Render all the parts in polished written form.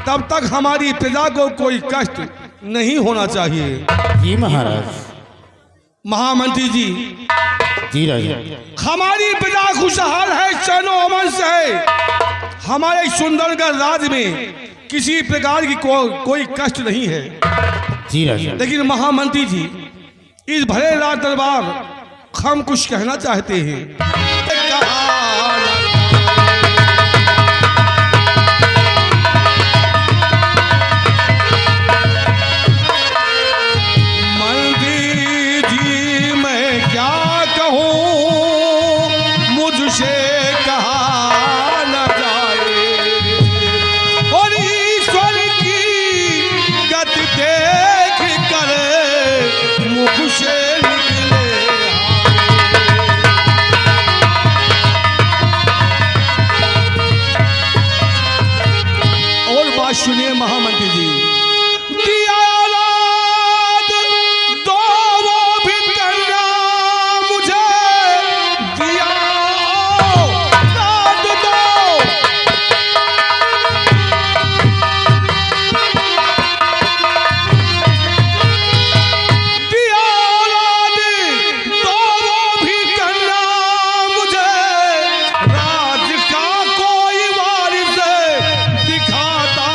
तब तक हमारी प्रजा को कोई कष्ट नहीं होना चाहिए। जी महाराज। महामंत्री जी, जी राजा। हमारी प्रजा खुशहाल है, चैनो अमन से है। हमारे सुंदरगढ़ राज्य में किसी प्रकार की कोई कष्ट नहीं है। जी राजा। लेकिन महामंत्री जी, इस भरे राज दरबार हम कुछ कहना चाहते हैं। सुनिए महामंत्री जी, दिया औलाद दो वो भी कन्या मुझे, दिया औलाद दो, दिया औलाद दो वो भी कन्या मुझे, राज का कोई वारिस दिखाता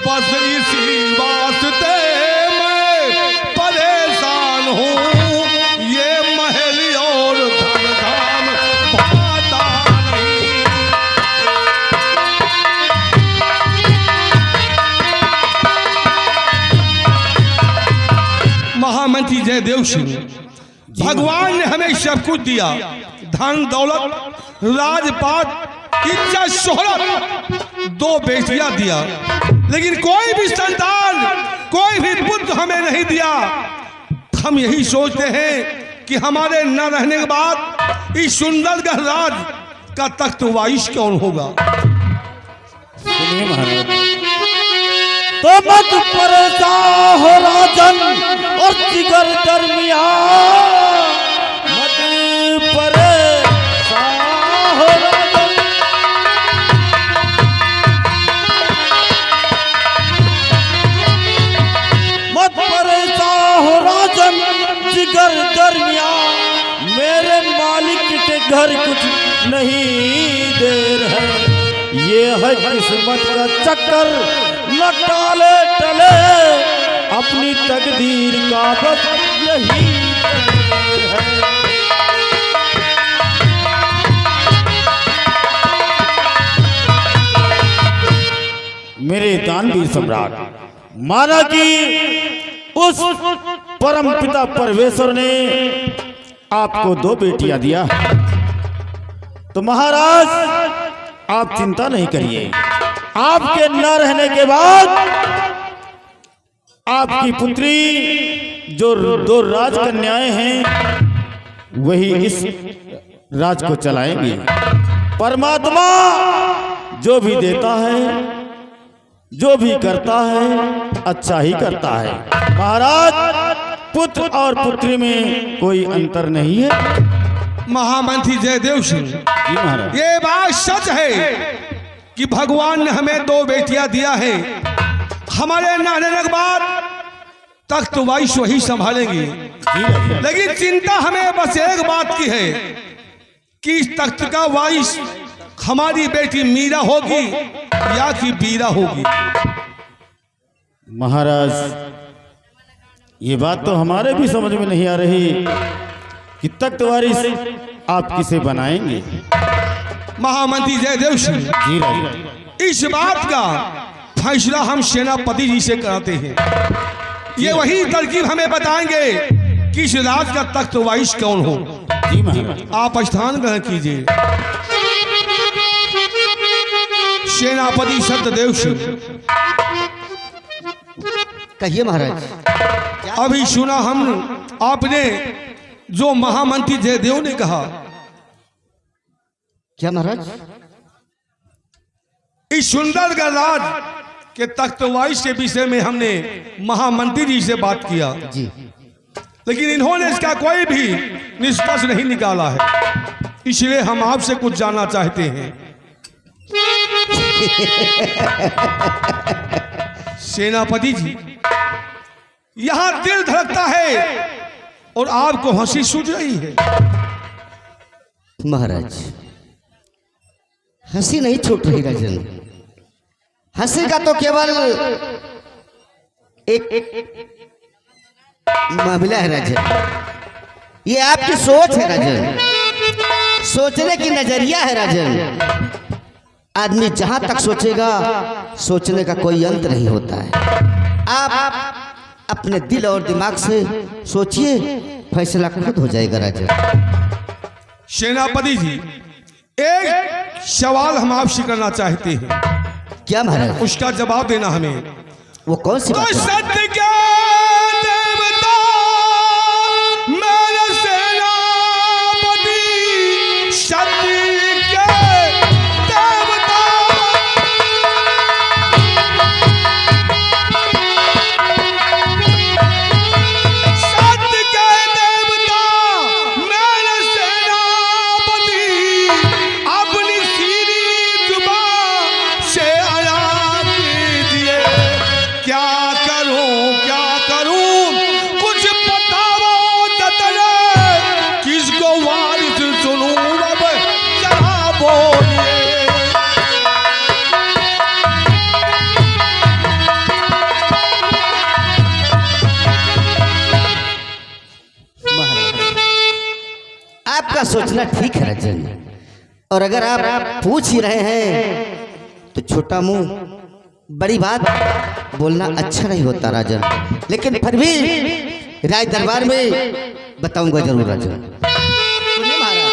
बस इसी वास्ते मैं परेशान हूँ, ये महल और धन धाम पाता नहीं। महामंत्री जयदेव सिंह, भगवान ने हमें सब कुछ दिया, धन दौलत, राजपाट, इज्जत, शोहरत, दो बेटियां दिया, लेकिन कोई भी संतान, कोई भी पुत्र हमें नहीं दिया। हम यही सोचते हैं कि हमारे न रहने के बाद इस सुंदरगढ़ राज का तख्त वाइस कौन होगा। सुनिए महाराज, तो मत परेशान हो राजन और जिगर दरमिया, मत परेशान हो राजन, मत परेशान हो राजन जिगर दरमिया, मेरे मालिक के घर कुछ नहीं देर है, ये है किस्मत का चक्कर, न टाले टले अपनी तकदीर का बस यही है। मेरे दानवीर सम्राट, माना कि उस परम पिता परमेश्वर ने आपको दो बेटियां दिया, तो महाराज आप चिंता नहीं करिए, आपके न रहने के बाद आपकी पुत्री जो दो राजकन्याएं हैं वही इस राज को चलाएंगी। परमात्मा जो भी देता है, जो भी करता है, अच्छा ही करता है। महाराज, पुत्र और पुत्री में कोई अंतर नहीं है। महामंत्री जयदेव सिंह, ये बात सच है कि भगवान ने हमें दो बेटियां दिया है, हमारे नाने के बाद तख्त वाइस वही संभालेंगी, लेकिन चिंता हमें बस एक बात की है कि इस तख्त का वाइस हमारी बेटी मीरा होगी या कि बीरा होगी। महाराज, ये बात तो हमारे भी समझ में नहीं आ रही कि तख्त वारिस आप किसे बनाएंगे। महामंत्री जयदेव सिंह, इस बात का फैसला हम सेनापति जी से कराते हैं, ये वही तरकीब हमें बताएंगे कि इस राज का तख्त वाइस कौन हो। आप स्थान ग्रहण कीजिए। सेनापति सत्यदेव सिंह, कहिए महाराज। अभी सुना हम आपने जो महामंत्री जयदेव ने कहा। क्या महाराज? इस सुंदरगढ़ राज के तख्त वाइस के विषय में हमने महामंत्री जी से बात किया जी, लेकिन इन्होंने इसका कोई भी निष्कर्ष नहीं निकाला है, इसलिए हम आपसे कुछ जानना चाहते हैं। सेनापति जी, यहां दिल धड़कता है और आपको हंसी सूझ रही है। महाराज, हंसी नहीं छूट रही राजन। हंसी का तो केवल एक मामला है राजन। ये आपकी सोच है राजन, सोचने की नजरिया है राजन। आदमी जहां तक सोचेगा, सोचने का कोई अंत नहीं होता है। आप अपने दिल और दिमाग से सोचिए, फैसला खुद हो जाएगा राजन। सेनापति जी, एक सवाल हम आपसे करना चाहते हैं। क्या महाराज? उसका जवाब देना हमें। वो कौन सी तो बात है? सत्य के देवता मेरे सेनापति, सत्य के देवता, सत्य के देवता मेरे सेनापति, अपनी सीधी जुबान से अदा कीजिए। क्या करूं कुछ बताओ ततले, किसको वारिस सुनूं अब जरा बोलिए। महाराज, आपका सोचना ठीक है राजन। और अगर आप पूछ ही रहे हैं तो छोटा मुंह बड़ी बात बोलना अच्छा नहीं होता राजन। लेकिन फिर भी राज दरबार में बताऊंगा जरूर राजन। सुनिए महाराज,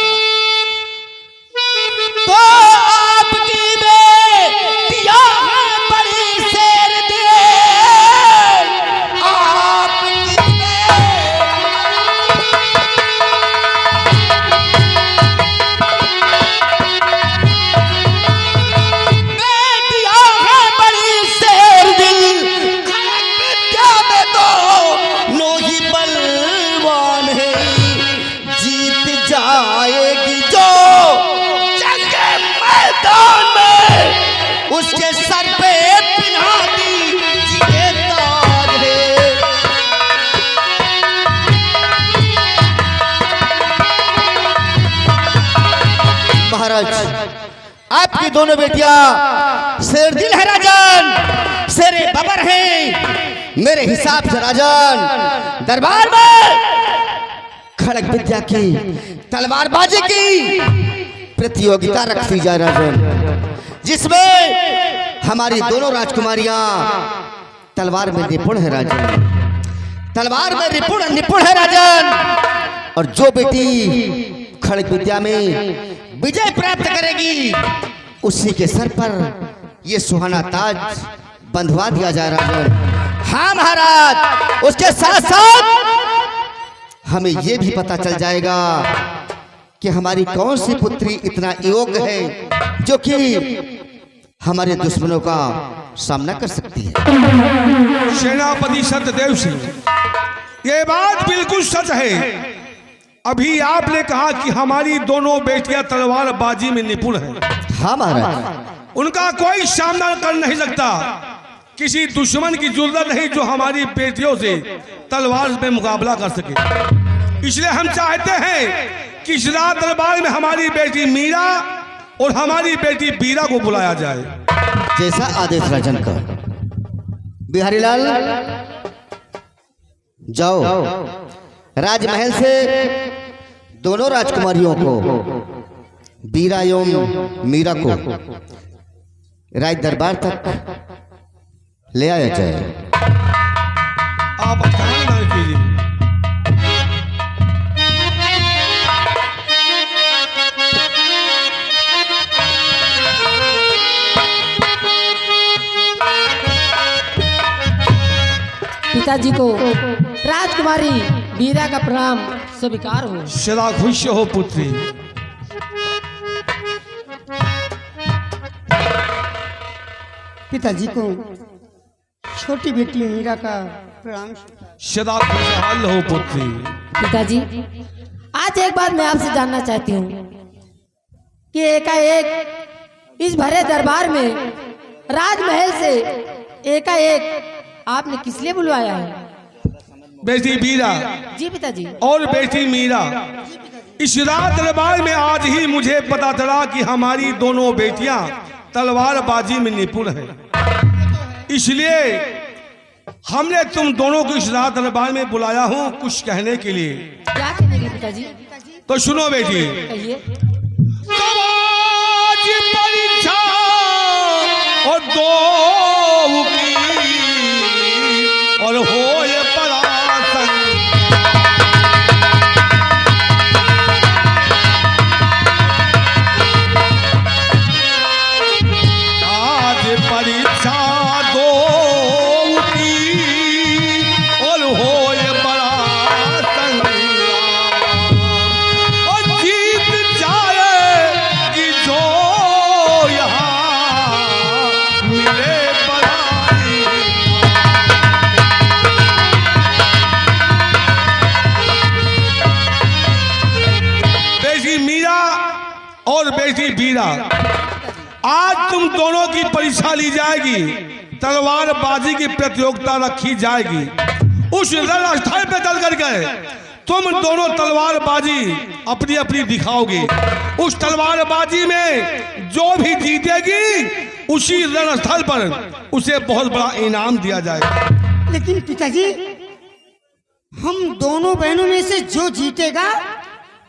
तो आपकी बेटियां हैं बड़ी शेर दिए, आपकी बेटियां हैं बड़ी शेर दिल, खड़क विद्या में तो नोही बलवान है। जीत जाएगी जो जंग के मैदान में, उसके सर पे पिन्हा दीजिए ताज है। महाराज, आपकी दोनों बेटियां शेर दिल है राजन, शेरे बबर है। मेरे हिसाब से राजन, दरबार में खड़क विद्या की, तलवारबाजी की प्रतियोगिता रखी जाए राजन, जिसमें हमारी दोनों राजकुमारियां तलवार में निपुण है राजन, तलवार में निपुण है राजन। और जो बेटी खड़क विद्या में विजय प्राप्त करेगी, उसी के सर पर ये सुहाना ताज बंधवा दिया जाए राजन। हाँ महाराज, उसके साथ साथ हमें ये भी पता चल जाएगा कि हमारी कौन सी पुत्री इतना योग्य है जो कि हमारे दुश्मनों का सामना कर सकती है। सेनापति सत्यदेव सिंह, ये बात बिल्कुल सच है। अभी आपने कहा कि हमारी दोनों बेटियां तलवारबाजी में निपुण हैं। हाँ महाराज, उनका कोई सामना कर नहीं सकता। किसी दुश्मन की जरूरत नहीं जो हमारी बेटियों से तलवार में मुकाबला कर सके। इसलिए हम चाहते हैं कि इस रात दरबार में हमारी बेटी मीरा और हमारी बेटी बीरा को बुलाया जाए। जैसा आदेश राजन का। बिहारी लाल, जाओ राजमहल से दोनों राजकुमारियों को, बीरा एवं मीरा को राज दरबार तक ले आया जाए। आप ध्यान न कीजिए। पिताजी को राजकुमारी बीरा का प्रणाम स्वीकार हो। सदा खुश हो पुत्री। पिताजी को छोटी बेटी मीरा का प्रणाम। सदा खुशहाल हो पुत्री। पिताजी, आज एक बात मैं आपसे जानना चाहती हूँ कि एकाएक इस भरे दरबार में राजमहल से एकाएक आपने किस लिए बुलवाया है? बेटी बीरा जी पिताजी। और बेटी मीरा, इस रात दरबार में आज ही मुझे पता चला कि हमारी दोनों बेटियां तलवारबाजी में निपुण हैं। इसलिए हमने तुम दोनों को इस रात दरबार में बुलाया हूं कुछ कहने के लिए। क्या कहने के पिताजी? तो सुनो बेटी। कहिए। तवाज परीक्षा और दो की और होए परासन, आज परीक्षा दो की और होए परासन, और जीत जाएगी जो यहाँ मिले बधाई। बेटी मीरा और बेटी बीरा, आज तुम दोनों की परीक्षा ली जाएगी, तलवारबाजी की प्रतियोगिता रखी जाएगी। उस रणस्थल पे चल करके तुम दोनों तलवारबाजी अपनी अपनी दिखाओगे। उस तलवारबाजी में जो भी जीतेगी उसी रणस्थल पर उसे बहुत बड़ा इनाम दिया जाएगा। लेकिन पिताजी, हम दोनों बहनों में से जो जीतेगा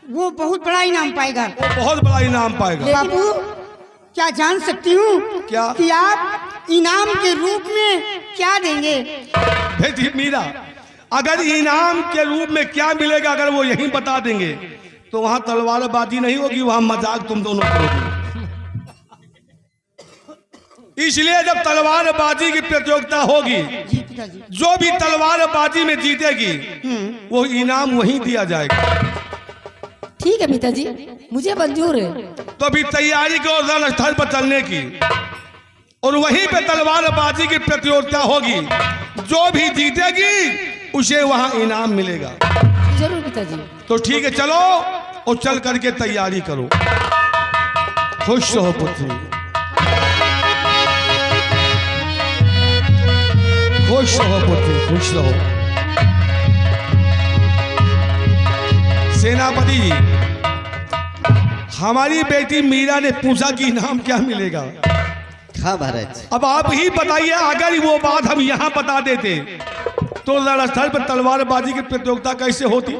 वो बहुत बड़ा इनाम पाएगा। वो बहुत बड़ा इनाम पाएगा। बाबू, क्या जान सकती हूँ क्या? कि आप इनाम के रूप में क्या देंगे? बेटी मीरा, अगर इनाम के रूप में क्या मिलेगा अगर वो यही बता देंगे तो वहां तलवारबाजी नहीं होगी, वहां मजाक तुम दोनों करोगे। इसलिए जब तलवारबाजी की प्रतियोगिता होगी, जी पिताजी। जो भी तलवारबाजी में जीतेगी वो इनाम वहीं दिया जाएगा। ठीक है पिताजी, मुझे मंजूर है। तो अभी तैयारी करो रणस्थल पर चलने की, और वहीं पे तलवारबाजी की प्रतियोगिता होगी। जो भी जीतेगी उसे वहां इनाम मिलेगा। जरूर पिताजी। तो ठीक है, चलो और चल करके तैयारी करो। खुश रहो पुत्री, खुश रहो पुत्री, खुश रहो। सेनापति जी, हमारी बेटी मीरा ने पूछा कि इनाम क्या मिलेगा। हाँ महाराज। अब आप ही बताइए, अगर वो बात हम यहाँ बता देते तो रणस्थल पर तलवारबाजी की प्रतियोगिता कैसे होती।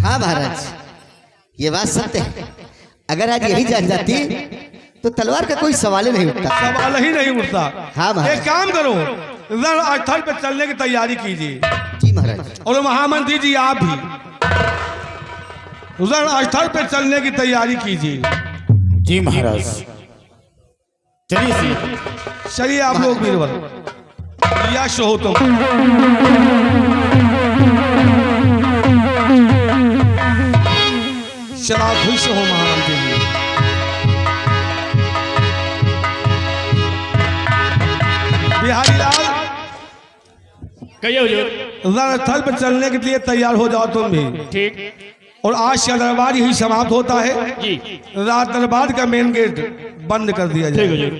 हाँ महाराज, ये बात सत्य है। अगर आज यही जान जाती तो तलवार का कोई सवाल ही नहीं उठता। सवाल ही नहीं उठता। हाँ महाराज। एक काम करो, रणस्थल पर चलने की तैयारी कीजिए। जी महाराज। और महामंत्री जी आप भी रणस्थल पर चलने की तैयारी कीजिए। जी महाराज। चलिए चलिए आप लोग बीरबल, यश हो तुम। सदा खुश हो महामंत्री जी। बिहारी लाल, कहिए हुजूर। रणस्थल पर चलने के लिए तैयार हो जाओ तुम भी। ठीक। और आज का दरबार यही समाप्त होता है। जी। रात दरबार का मेन गेट बंद कर दिया ठीक जाए। हुजूर।